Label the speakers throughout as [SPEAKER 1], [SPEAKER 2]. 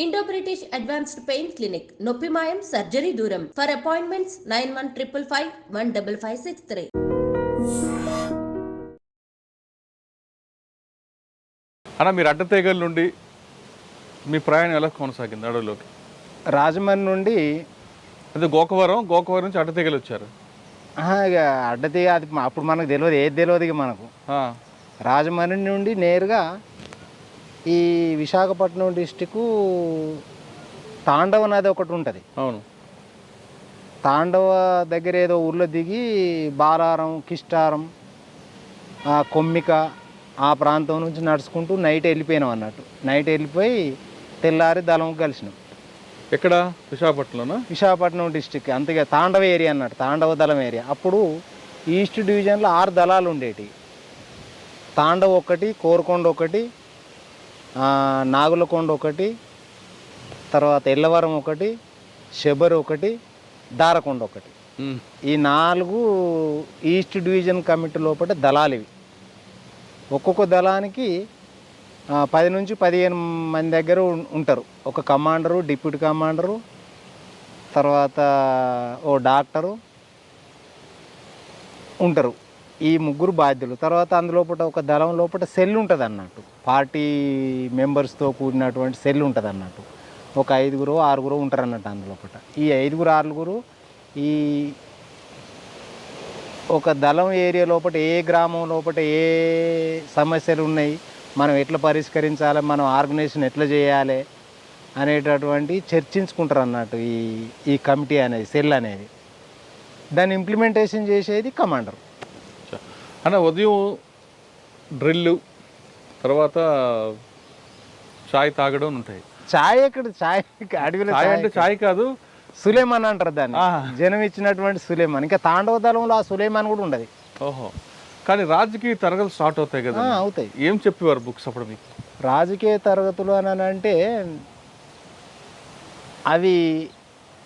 [SPEAKER 1] Indo British advanced pain clinic నొప్పి మాయం surgery దూరం ఫర్ అపాయింట్మెంట్స్ 9155515563.
[SPEAKER 2] అన్న మీరు అడ్డతీగల నుండి మీ ప్రయాణం ఎలా కొనసాగింది అడవిలోకి?
[SPEAKER 3] రాజమండ్రి నుండి
[SPEAKER 2] అదే గోకవరం నుంచి అడ్డతీగలు వచ్చారు.
[SPEAKER 3] ఇక అడ్డతీగ అది అప్పుడు మనకు తెలియదు, ఏది తెలియదు ఇక మనకు. రాజమండ్రి నుండి నేరుగా ఈ విశాఖపట్నం డిస్టిక్ తాండవ నది ఒకటి ఉంటుంది.
[SPEAKER 2] అవును,
[SPEAKER 3] తాండవ దగ్గర ఏదో ఊర్లో దిగి బాలారం, కిష్టారం, కొమ్మిక ఆ ప్రాంతం నుంచి నడుచుకుంటూ నైట్ వెళ్ళిపోయినాం అన్నట్టు. నైట్ వెళ్ళిపోయి తెల్లారి దళం కలిసినాం.
[SPEAKER 2] ఎక్కడ? విశాఖపట్నంలోనా?
[SPEAKER 3] విశాఖపట్నం డిస్టిక్ అంతగా తాండవ ఏరియా అన్నట్టు, తాండవ దళం ఏరియా. అప్పుడు ఈస్ట్ డివిజన్లో 6 దళాలు ఉండేవి. తాండవ ఒకటి, కోరకొండ ఒకటి, నాగులకొండ ఒకటి, తర్వాత ఎల్లవరం ఒకటి, శబరి ఒకటి, దారకొండ ఒకటి. ఈ 4 ఈస్ట్ డివిజన్ కమిటీ లోపల దళాలు ఇవి. ఒక్కొక్క దళానికి 10 నుంచి 15 మంది దగ్గర ఉంటారు. ఒక కమాండరు, డిప్యూటీ కమాండరు, తర్వాత ఓ డాక్టరు ఉంటారు. ఈ 3 బాధ్యులు. తర్వాత అందులోపల ఒక దళం లోపల సెల్ ఉంటుంది అన్నట్టు, పార్టీ మెంబర్స్తో కూడినటువంటి సెల్ ఉంటుంది అన్నట్టు. ఒక 5 6 ఉంటారు అన్నట్టు అందులోపల. ఈ 5 6 ఈ ఒక దళం ఏరియా లోపల ఏ గ్రామం లోపల ఏ సమస్యలు ఉన్నాయి, మనం ఎట్లా పరిష్కరించాలి, మనం ఆర్గనైజేషన్ ఎట్లా చేయాలి అనేటటువంటి చర్చించుకుంటారు అన్నట్టు ఈ కమిటీ అనేది, సెల్ అనేది. దాన్ని ఇంప్లిమెంటేషన్ చేసేది కమాండర్.
[SPEAKER 2] అన్న ఉదయం డ్రిల్లు, తర్వాత చాయ్ తాగడం ఉంటాయి.
[SPEAKER 3] చాయ్ ఎక్కడ? చాయ్ అడవిలో
[SPEAKER 2] అంటే చాయ్ కాదు,
[SPEAKER 3] సులేమాన్ అంటారు దాన్ని. జనం ఇచ్చినటువంటి సులేమాన్. ఇంకా తాండవ దళంలో ఆ సులేమాన్ కూడా ఉండదు.
[SPEAKER 2] ఓహో, కానీ రాజకీయ తరగతులు స్టార్ట్ అవుతాయి కదా?
[SPEAKER 3] అవుతాయి.
[SPEAKER 2] ఏం చెప్పేవారు బుక్స్ అప్పుడు మీకు?
[SPEAKER 3] రాజకీయ తరగతులు అని అంటే అవి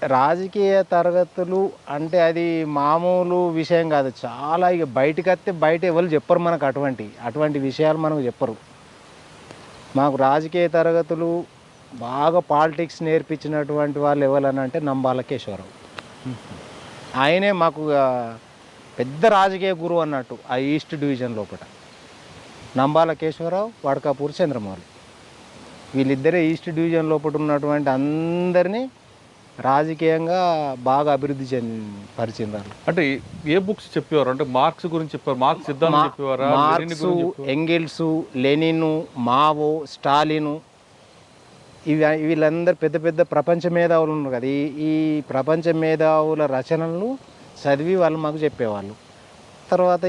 [SPEAKER 3] రాజకీయ తరగతులు అంటే అది మామూలు విషయం కాదు. చాలా ఇక బయటకు వస్తే బయట ఎవరు చెప్పరు మనకు, అటువంటి విషయాలు మనకు చెప్పరు. మాకు రాజకీయ తరగతులు బాగా పాలిటిక్స్ నేర్పించినటువంటి వాళ్ళు ఎవరని అంటే నంబాల కేశవరావు. ఆయనే మాకు పెద్ద రాజకీయ గురువు అన్నట్టు ఆ ఈస్ట్ డివిజన్ లోపల. నంబాల కేశవరావు, వడకాపూర్ చంద్రమౌళి, వీళ్ళిద్దరే ఈస్ట్ డివిజన్ లోపల ఉన్నటువంటి అందరినీ రాజకీయంగా బాగా అభివృద్ధి పరిచిందారు.
[SPEAKER 2] అంటే ఏ బుక్స్ చెప్పేవారు? అంటే మార్క్స్ గురించి చెప్పారు, మార్క్స్ సిద్ధాంతం చెప్పేవారా?
[SPEAKER 3] Marx, Engels, Lenin, Mao, Stalin, వీళ్ళందరూ పెద్ద పెద్ద ప్రపంచ మేధావులు ఉన్నారు కదా. ఈ ప్రపంచ మేధావుల రచనలను చదివి వాళ్ళు మాకు చెప్పేవాళ్ళు. తర్వాత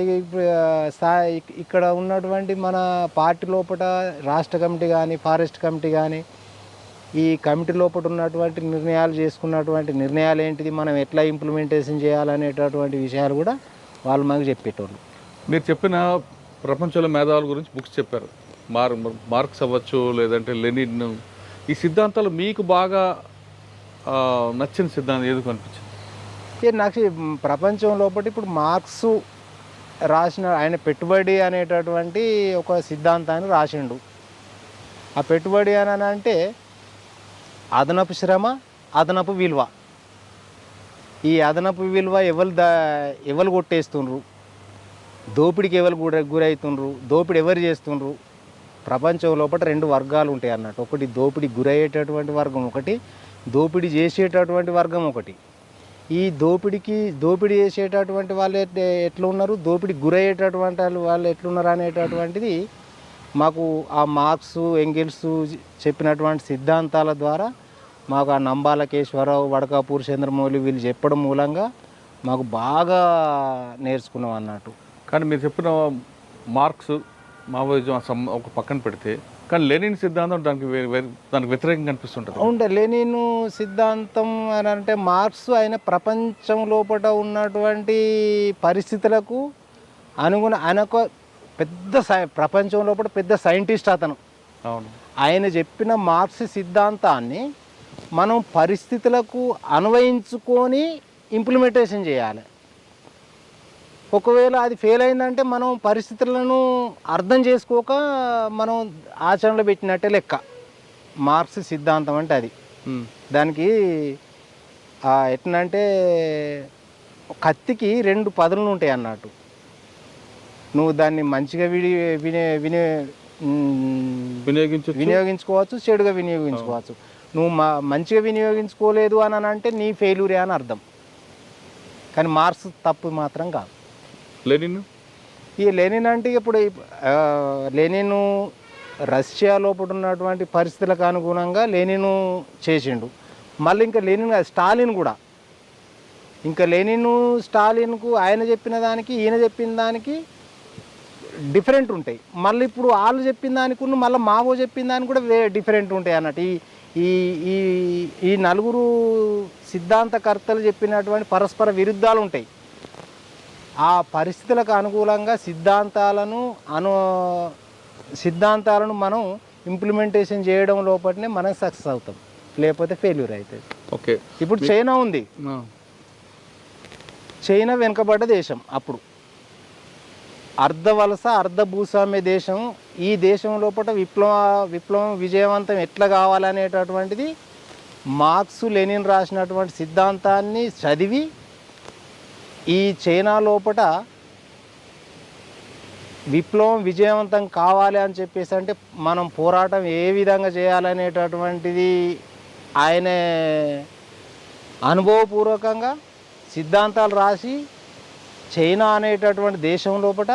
[SPEAKER 3] ఇక్కడ ఉన్నటువంటి మన పార్టీ లోపల రాష్ట్ర కమిటీ కానీ, ఫారెస్ట్ కమిటీ కానీ, ఈ కమిటీ లోపల ఉన్నటువంటి నిర్ణయాలు చేసుకున్నటువంటి నిర్ణయాలు ఏంటిది, మనం ఎట్లా ఇంప్లిమెంటేషన్ చేయాలనేటటువంటి విషయాలు కూడా వాళ్ళు మాకు చెప్పేటోళ్ళు.
[SPEAKER 2] మీరు చెప్పిన ప్రపంచంలో మేధావుల గురించి బుక్స్ చెప్పారు. మార్క్స్ అవ్వచ్చు, లేదంటే లెనిన్, ఈ సిద్ధాంతాలు మీకు బాగా నచ్చిన సిద్ధాంతం ఏది కనిపించింది?
[SPEAKER 3] నాకు ప్రపంచం లోపల ఇప్పుడు మార్క్స్ రాసిన ఆయన పెట్టుబడి అనేటటువంటి ఒక సిద్ధాంతాన్ని రాసిండు. ఆ పెట్టుబడి అని అంటే అదనపు శ్రమ, అదనపు విలువ. ఈ అదనపు విలువ ఎవరు కొట్టేస్తుండ్రు, దోపిడికి ఎవరు గురవుతుండ్రు, దోపిడి ఎవరు చేస్తుండ్రు. ప్రపంచం లోపల 2 వర్గాలు ఉంటాయి అన్నట్టు. ఒకటి దోపిడి గురయ్యేటటువంటి వర్గం, ఒకటి దోపిడీ చేసేటటువంటి వర్గం ఒకటి. ఈ దోపిడీ చేసేటటువంటి వాళ్ళు ఎట్లా ఉన్నారు, దోపిడీ గురయ్యేటటువంటి వాళ్ళు ఎట్లున్నారు అనేటటువంటిది మాకు ఆ మార్క్స్, ఎంగిల్స్ చెప్పినటువంటి సిద్ధాంతాల ద్వారా మాకు ఆ నంబాల కేశవరావు, వడకాపూర్ చంద్రమౌళి వీళ్ళు చెప్పడం మూలంగా మాకు బాగా నేర్చుకున్నాం అన్నట్టు.
[SPEAKER 2] కానీ మీరు చెప్పిన మార్క్స్, మావోయిజం ఒక పక్కన పెడితే, కానీ లెనిన్ సిద్ధాంతం దానికి వ్యతిరేకంగా కనిపిస్తుంటుంది.
[SPEAKER 3] అవును, లెనిన్ సిద్ధాంతం అని అంటే మార్క్స్ ఆయన ప్రపంచం లోపల ఉన్నటువంటి పరిస్థితులకు ఆయన ఒక పెద్ద ప్రపంచం లోపల పెద్ద సైంటిస్ట్ అతను.
[SPEAKER 2] అవును,
[SPEAKER 3] ఆయన చెప్పిన మార్క్స్ సిద్ధాంతాన్ని మనం పరిస్థితులకు అన్వయించుకొని ఇంప్లిమెంటేషన్ చేయాలి. ఒకవేళ అది ఫెయిల్ అయిందంటే మనం పరిస్థితులను అర్థం చేసుకోక మనం ఆచరణలో పెట్టినట్టే లెక్క. మార్క్స్ సిద్ధాంతం అంటే అది. దానికి ఎట్లంటే కత్తికి 2 పదులు ఉంటాయి అన్నట్టు. నువ్వు దాన్ని మంచిగా వినియోగించుకోవచ్చు, చెడుగా వినియోగించుకోవచ్చు. నువ్వు మంచిగా వినియోగించుకోలేదు అని అంటే నీ ఫెయిల్యూరే అని అర్థం. కానీ మార్క్స్ తప్పు మాత్రం కాదు. లెనిన్ అంటే ఇప్పుడు లెనిన్ రష్యా లోపల ఉన్నటువంటి పరిస్థితులకు అనుగుణంగా లెనిన్ చేసిండు. మళ్ళీ ఇంకా లెనిన్ స్టాలిన్ కూడా, ఇంకా లెనిన్ స్టాలిన్కు ఆయన చెప్పిన దానికి ఈయన చెప్పిన దానికి డిఫరెంట్ ఉంటాయి. మళ్ళీ ఇప్పుడు వాళ్ళు చెప్పిన దానికి మళ్ళీ మావో చెప్పిన దానికి కూడా డిఫరెంట్ ఉంటాయి అన్నట్టు. ఈ ఈ ఈ నలుగురు సిద్ధాంతకర్తలు చెప్పినటువంటి పరస్పర విరుద్ధాలు ఉంటాయి. ఆ పరిస్థితులకు అనుకూలంగా సిద్ధాంతాలను మనం ఇంప్లిమెంటేషన్ చేయడం లోపలనే మనం సక్సెస్ అవుతాం, లేకపోతే ఫెయిల్యూర్ అవుతుంది.
[SPEAKER 2] ఓకే,
[SPEAKER 3] ఇప్పుడు చైనా ఉంది. చైనా వెనుకబడ్డ దేశం, అప్పుడు అర్ధ వలస అర్ధ భూస్వామ్య దేశం. ఈ దేశం లోపల విప్లవం విజయవంతం ఎట్లా కావాలనేటటువంటిది మార్క్స్ లెనిన్ రాసినటువంటి సిద్ధాంతాన్ని చదివి ఈ చైనా లోపల విప్లవం విజయవంతం కావాలి అని చెప్పేసి అంటే మనం పోరాటం ఏ విధంగా చేయాలనేటటువంటిది ఆయన అనుభవపూర్వకంగా సిద్ధాంతాలు రాసి చైనా అనేటటువంటి దేశం లోపల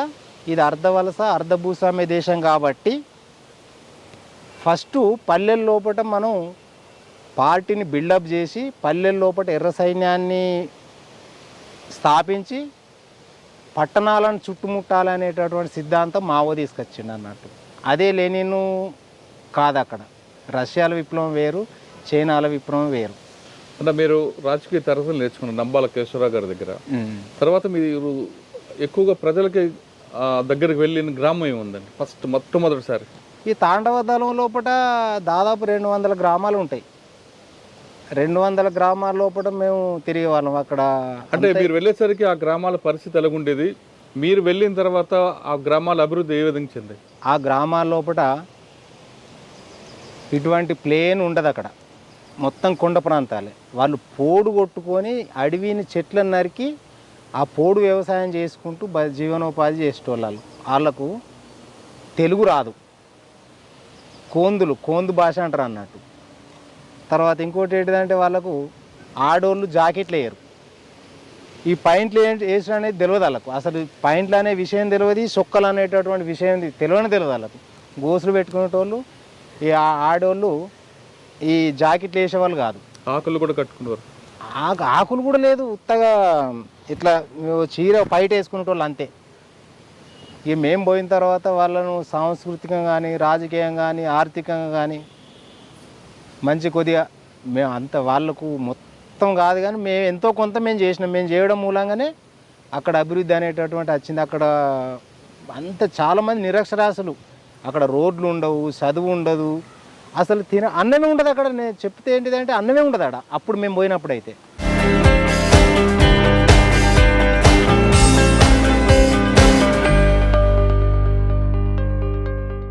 [SPEAKER 3] ఇది అర్ధ వలస అర్ధ భూస్వామ్య దేశం కాబట్టి ఫస్ట్ పల్లెల లోపల మనం పార్టీని బిల్డప్ చేసి పల్లెల లోపల ఎర్ర సైన్యాన్ని స్థాపించి పట్టణాలను చుట్టుముట్టాలనేటటువంటి సిద్ధాంతం మావో తీసుకొచ్చిండు అన్నట్టు. అదే లెనిన్ కాదు. అక్కడ రష్యాల విప్లవం వేరు, చైనాల విప్లవం వేరు.
[SPEAKER 2] అంటే మీరు రాజకీయ తరగతులు నేర్చుకున్నారు నంబాల కేశవరావు గారి దగ్గర. తర్వాత మీరు ఎక్కువగా ప్రజలకి దగ్గరికి వెళ్ళిన గ్రామం ఏముందండి మొట్టమొదటిసారి?
[SPEAKER 3] ఈ తాండవ దళం లోపల దాదాపు 200 గ్రామాలు ఉంటాయి. 200 గ్రామాల లోపల మేము తిరిగే వాళ్ళం అక్కడ.
[SPEAKER 2] అంటే మీరు వెళ్ళేసరికి ఆ గ్రామాల పరిస్థితి ఎలాగుండేది? మీరు వెళ్ళిన తర్వాత ఆ గ్రామాల అభివృద్ధి ఏ విధంగా చెందాయి?
[SPEAKER 3] ఆ గ్రామాల లోపల ఇటువంటి ప్లేన్ ఉండదు. అక్కడ మొత్తం కొండ ప్రాంతాలే. వాళ్ళు పోడు కొట్టుకొని అడవిని చెట్లను నరికి ఆ పోడు వ్యవసాయం చేసుకుంటూ జీవనోపాధి చేసేటోళ్ళు. వాళ్ళకు తెలుగు రాదు, కోందు భాష అంటారు అన్నట్టు. తర్వాత ఇంకోటి ఏంటిదంటే వాళ్ళకు ఆడోళ్ళు జాకెట్లు వేయరు. ఈ పాయింట్లు వేసిన అనేది తెలియదు వాళ్ళకు. అసలు పాయింట్లు అనే విషయం తెలియదు, సొక్కలు అనేటటువంటి విషయం తెలియని వాళ్ళకు. గోసులు పెట్టుకునేటోళ్ళు ఈ ఆడోళ్ళు ఈ జాకెట్లు వేసేవాళ్ళు కాదు.
[SPEAKER 2] ఆకులు కూడా కట్టుకునేవారు.
[SPEAKER 3] ఆకులు కూడా లేదు, ఉత్తగా ఇట్లా చీర పైట వేసుకునేటోళ్ళు అంతే. ఇక మేము పోయిన తర్వాత వాళ్ళను సాంస్కృతికంగా కానీ రాజకీయంగా కానీ ఆర్థికంగా కానీ మంచి కొద్దిగా మేము అంత వాళ్ళకు మొత్తం కాదు కానీ మేము ఎంతో కొంత మేము చేసినాం. మేము చేయడం మూలంగానే అక్కడ అభివృద్ధి అనేటటువంటి వచ్చింది. అక్కడ అంత చాలామంది నిరక్షరాస్యులు. అక్కడ రోడ్లు ఉండవు, చదువు ఉండదు, అసలు అన్నమే ఉండదు అక్కడ. నేను చెప్తే ఏంటిదంటే అన్నమే ఉండదు అక్కడ అప్పుడు మేము పోయినప్పుడు అయితే.